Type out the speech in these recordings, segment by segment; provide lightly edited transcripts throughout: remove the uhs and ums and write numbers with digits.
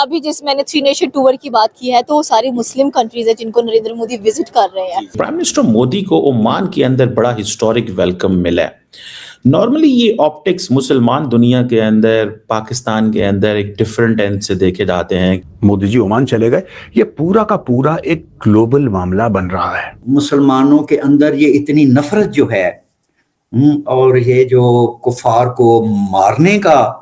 अभी जिस मैंने 3 नेशन टूर की बात की है, तो वो सारी मुस्लिम कंट्रीज है जिनको नरेंद्र मोदी विजिट कर रहे हैं। प्राइम मिनिस्टर मोदी को ओमान के अंदर बड़ा हिस्टोरिक वेलकम मिला है। नॉर्मली ये ऑप्टिक्स मुसलमान दुनिया के अंदर, पाकिस्तान के अंदर एक डिफरेंट एंड से देखे जाते हैं। मोदी जी ओमान चले गए, ये पूरा का पूरा एक ग्लोबल मामला बन रहा है। मुसलमानों के अंदर ये इतनी नफरत जो है और ये जो कुफार को मारने का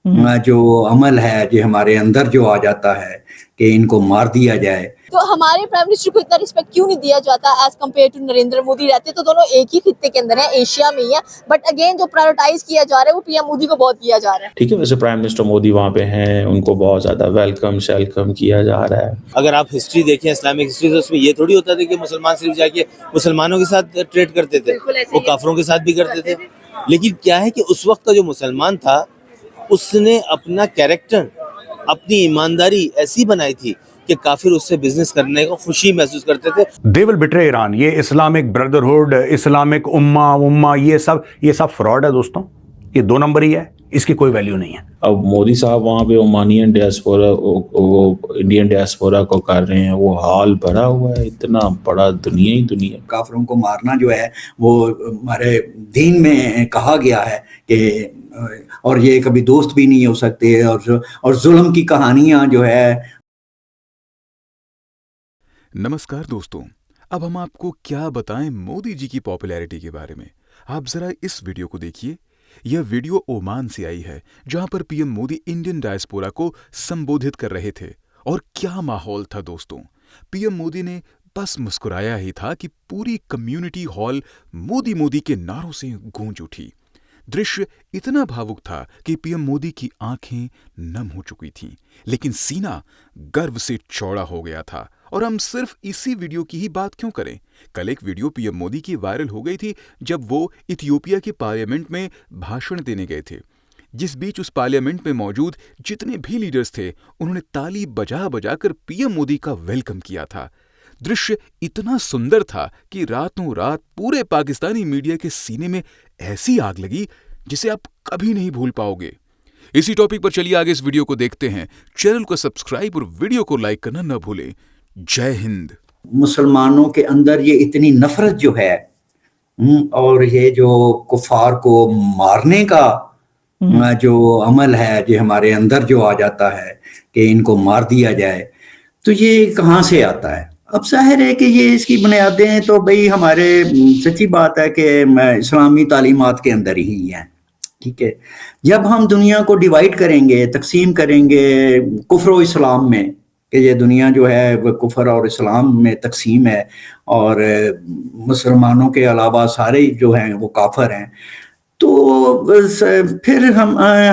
जो अमल है, जो हमारे अंदर जो आ जाता है कि इनको मार दिया जाए, तो हमारे प्राइम मिनिस्टर को इतना रिस्पेक्ट क्यों नहीं दिया जाता as compare to Narendra Modi? रहते तो दोनों एक ही खित्ते के अंदर है, एशिया में ही है, बट अगेन जो प्रायोरिटाइज किया जा रहा है वो पीएम मोदी को बहुत किया जा रहा है। ठीक है, वैसे प्राइम मिनिस्टर मोदी वहाँ पे हैं, उनको बहुत ज्यादा वेलकम शेलकम किया जा रहा है। अगर आप हिस्ट्री देखें, इस्लामिक हिस्ट्री, तो उसमें ये थोड़ी होता था कि मुसलमान सिर्फ जाके मुसलमानों के साथ ट्रेड करते थे, वो काफरों के साथ भी करते थे। लेकिन क्या है कि उस वक्त का जो मुसलमान था उसने अपना कैरेक्टर, अपनी ईमानदारी ऐसी बनाई थी कि काफिर उससे बिजनेस करने को खुशी महसूस करते थे। दे विल बिट्रे ईरान, ये इस्लामिक ब्रदरहुड, इस्लामिक उम्मा ये सब फ्रॉड है दोस्तों, ये 2 नंबर ही है, इसकी कोई वैल्यू नहीं है। अब मोदी साहब वहाँ पे ओमानियन डियास्पोरा, वो इंडियन डियास्पोरा को कर रहे हैं, वो हाल भरा हुआ है, इतना बड़ा दुनिया ही दुनिया। काफिरों को मारना जो है वो हमारे दीन में कहा गया है कि, और ये कभी दोस्त भी नहीं हो सकते, और जुल्म की कहानियां जो है। नमस्कार दोस्तों, अब हम आपको क्या बताएं मोदी जी की पॉपुलैरिटी के बारे में। आप जरा इस वीडियो को देखिए। यह वीडियो ओमान से आई है, जहां पर पीएम मोदी इंडियन डायस्पोरा को संबोधित कर रहे थे। और क्या माहौल था दोस्तों, पीएम मोदी ने बस मुस्कुराया ही था कि पूरी कम्युनिटी हॉल मोदी मोदी के नारों से गूंज उठी। दृश्य इतना भावुक था कि पीएम मोदी की आंखें नम हो चुकी थीं, लेकिन सीना गर्व से चौड़ा हो गया था। और हम सिर्फ इसी वीडियो की ही बात क्यों करें, कल एक वीडियो पीएम मोदी की वायरल हो गई थी जब वो इथियोपिया के पार्लियामेंट में भाषण देने गए थे। जिस बीच उस पार्लियामेंट में मौजूद जितने भी लीडर्स थे, उन्होंने ताली बजा बजा कर पीएम मोदी का वेलकम किया था। दृश्य इतना सुंदर था कि रातों रात पूरे पाकिस्तानी मीडिया के सीने में ऐसी आग लगी जिसे आप कभी नहीं भूल पाओगे। इसी टॉपिक पर चलिए आगे इस वीडियो को देखते हैं। चैनल को सब्सक्राइब और वीडियो को लाइक करना न भूलें। जय हिंद। मुसलमानों के अंदर ये इतनी नफरत जो है और ये जो कुफार को मारने का जो अमल है, जो हमारे अंदर जो आ जाता है कि इनको मार दिया जाए, तो ये कहाँ से आता है? अब जाहिर है कि ये इसकी बुनियादें तो भाई हमारे, सच्ची बात है कि इस्लामी तालीमात के अंदर ही हैं। ठीक है, जब हम दुनिया को डिवाइड करेंगे, तकसीम करेंगे कुफ्र और इस्लाम में, कि ये दुनिया जो है वो कुफ्र और इस्लाम में तकसीम है और मुसलमानों के अलावा सारे जो हैं वो काफिर हैं, तो फिर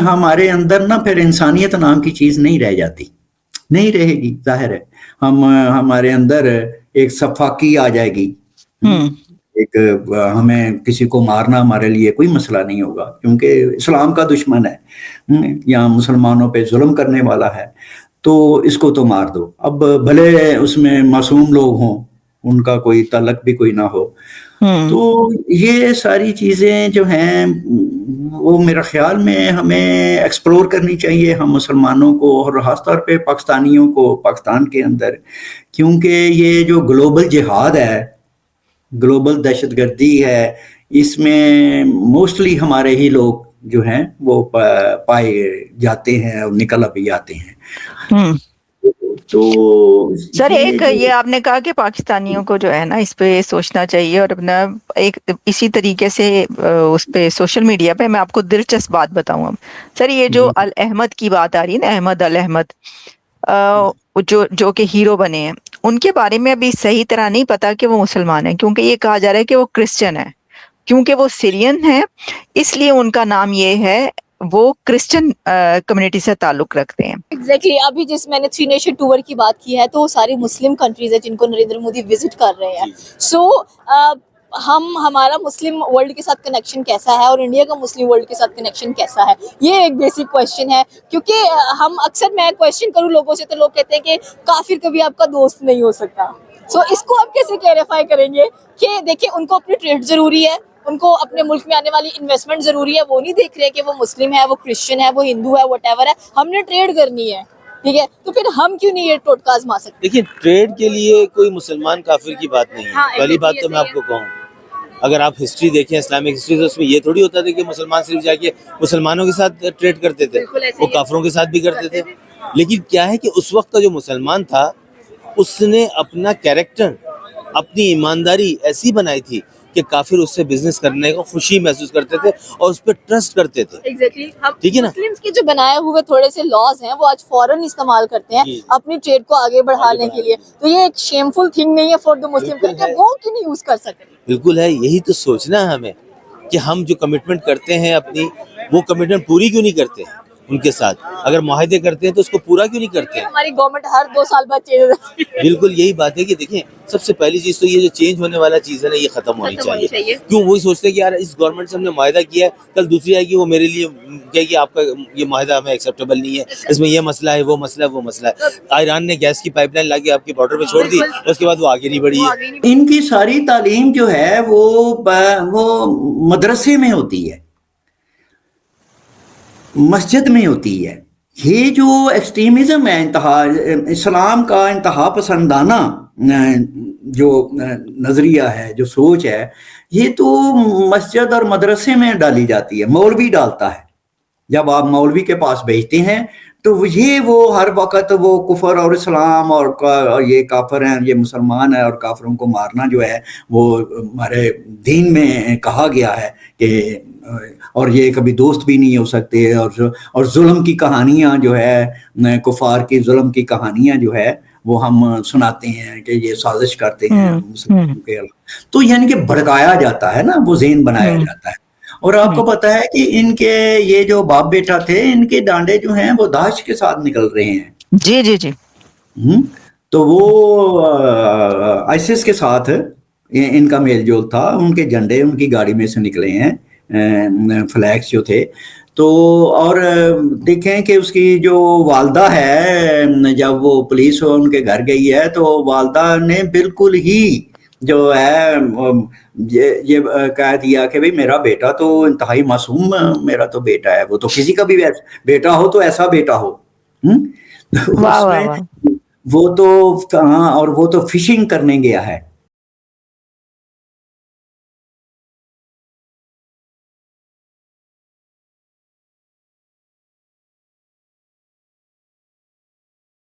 हमारे अंदर ना फिर इंसानियत नाम की चीज़ नहीं रह जाती, नहीं रहेगी। जाहिर है हमारे अंदर एक सफाकी आ जाएगी। एक हमें किसी को मारना हमारे लिए कोई मसला नहीं होगा, क्योंकि इस्लाम का दुश्मन है या मुसलमानों पे जुल्म करने वाला है, तो इसको तो मार दो। अब भले उसमें मासूम लोग हों, उनका कोई ताल्लुक भी कोई ना हो, तो ये सारी चीज़ें जो हैं वो मेरा ख्याल में हमें एक्सप्लोर करनी चाहिए, हम मुसलमानों को और ख़ासतौर पे पाकिस्तानियों को पाकिस्तान के अंदर, क्योंकि ये जो ग्लोबल जिहाद है, ग्लोबल दहशतगर्दी है, इसमें मोस्टली हमारे ही लोग जो हैं वो पाए जाते हैं और निकल भी आते हैं। तो सर एक ये आपने कहा कि पाकिस्तानियों को जो है ना इस पे सोचना चाहिए और अपना एक इसी तरीके से उस पे सोशल मीडिया पे मैं आपको दिलचस्प बात बताऊं। अब सर ये जो अल अहमद की बात आ रही है ना, अहमद अल अहमद जो कि हीरो बने हैं, उनके बारे में अभी सही तरह नहीं पता कि वो मुसलमान है, क्योंकि ये कहा जा रहा है कि वो क्रिश्चियन है, क्योंकि वो सीरियन है इसलिए उनका नाम ये है, वो क्रिश्चियन कम्युनिटी से ताल्लुक रखते हैं। एग्जैक्टली अभी जिस मैंने 3 नेशन टूर की बात की है, तो वो सारी मुस्लिम कंट्रीज है जिनको नरेंद्र मोदी विजिट कर रहे हैं। सो हमारा मुस्लिम वर्ल्ड के साथ कनेक्शन कैसा है और इंडिया का मुस्लिम वर्ल्ड के साथ कनेक्शन कैसा है, ये एक बेसिक क्वेश्चन है। क्योंकि हम अक्सर, मैं क्वेश्चन करूँ लोगों से तो लोग कहते हैं कि काफिर कभी आपका दोस्त नहीं हो सकता। सो इसको आप कैसे क्लैरिफाई करेंगे कि देखिए उनको अपनी ट्रेड जरूरी है, उनको अपने मुल्क में आने वाली इन्वेस्टमेंट जरूरी है, वो नहीं देख रहे कि वो मुस्लिम है, वो क्रिश्चियन है, वो हिंदू है, व्हाटएवर है, हमने ट्रेड करनी है। ठीक है, तो फिर हम क्यों नहीं ये टोटका आजमा सकते? देखिए, ट्रेड के लिए कोई मुसलमान काफिर की बात नहीं है। हाँ, पहली बात exactly तो मैं ऐसे आपको कहूँ, अगर आप हिस्ट्री देखें, इस्लामिक हिस्ट्री, तो उसमें ये थोड़ी होता था कि मुसलमान सिर्फ जाके मुसलमानों के साथ ट्रेड करते थे, बिल्कुल ऐसे वो ही काफरों के साथ भी करते थे। लेकिन क्या है कि उस वक्त का जो मुसलमान था, उसने अपना कैरेक्टर, अपनी ईमानदारी ऐसी बनाई थी कि काफिर उससे बिजनेस करने को खुशी महसूस करते थे और उस पर ट्रस्ट करते थे। एग्जैक्टली हम ठीक है ना? मुस्लिम्स के जो बनाए हुए थोड़े से लॉज हैं वो आज फॉरेन इस्तेमाल करते हैं जी। अपनी ट्रेड को आगे बढ़ाने के लिए, तो ये एक शेमफुल थिंग नहीं है फॉर द मुस्लिम बिल्कुल कि है। वो क्यों नहीं यूज कर सकते? बिल्कुल है, यही तो सोचना है हमें कि हम जो कमिटमेंट करते हैं अपनी, वो कमिटमेंट पूरी क्यों नहीं करते उनके साथ। अगर मुआहदे करते हैं तो उसको पूरा क्यों नहीं करते हैं। हमारी गवर्नमेंट हर 2 साल बाद चेंज हो जाती है। बिल्कुल यही बात है कि देखिए, सबसे पहली चीज तो ये जो चेंज होने वाला चीज है ना, ये खत्म होनी खत्म होनी चाहिए। चाहिए। क्यों वही सोचते हैं कि यार इस गवर्नमेंट से हमने मुआहदा किया है, कल दूसरी आएगी वो मेरे लिए कहेगी आपका ये मुआहदा हमें एक्सेप्टेबल नहीं है, इसमें ये मसला है, वो मसला है, वो मसला है। ईरान ने गैस की पाइपलाइन लाके आपके बॉर्डर पे छोड़ दी, उसके बाद वो आगे नहीं बढ़ी है। इनकी सारी तालीम जो है वो मदरसे में होती है, मस्जिद में होती है। ये जो एक्सट्रीमिज्म है, इंतहा इस्लाम का इंतहा पसंदाना जो नजरिया है, जो सोच है, ये तो मस्जिद और मदरसे में डाली जाती है, मौलवी डालता है। जब आप मौलवी के पास भेजते हैं तो वो हर वक्त वो कुफर और इस्लाम और ये काफिर हैं, ये मुसलमान है, और काफिरों को मारना जो है वो हमारे दीन में कहा गया है कि, और ये कभी दोस्त भी नहीं हो सकते, और जुल्म की कहानियां जो है, कुफार की जुल्म की कहानियां जो है वो हम सुनाते हैं कि ये साजिश करते हैं मुसलमानों के खिलाफ। तो यानी कि भड़काया जाता है ना, वो ज़हन बनाया जाता है। और आपको पता है कि इनके ये जो बाप बेटा थे, इनके डांडे जो हैं वो दाश के साथ निकल रहे हैं। जी जी जी। तो वो आईसिस के साथ इनका मेल जोल था, उनके झंडे उनकी गाड़ी में से निकले हैं, फ्लैग्स जो थे। तो और देखें कि उसकी जो वालदा है, जब वो पुलिस उनके घर गई है तो वालदा ने बिल्कुल ही जो है ये कह दिया कि भाई मेरा बेटा तो इंतहाई मासूम, मेरा तो बेटा है, वो तो किसी का भी बेटा हो तो ऐसा बेटा हो। वाह वाह उसमें वाह। वो तो हाँ, और वो तो फिशिंग करने गया है,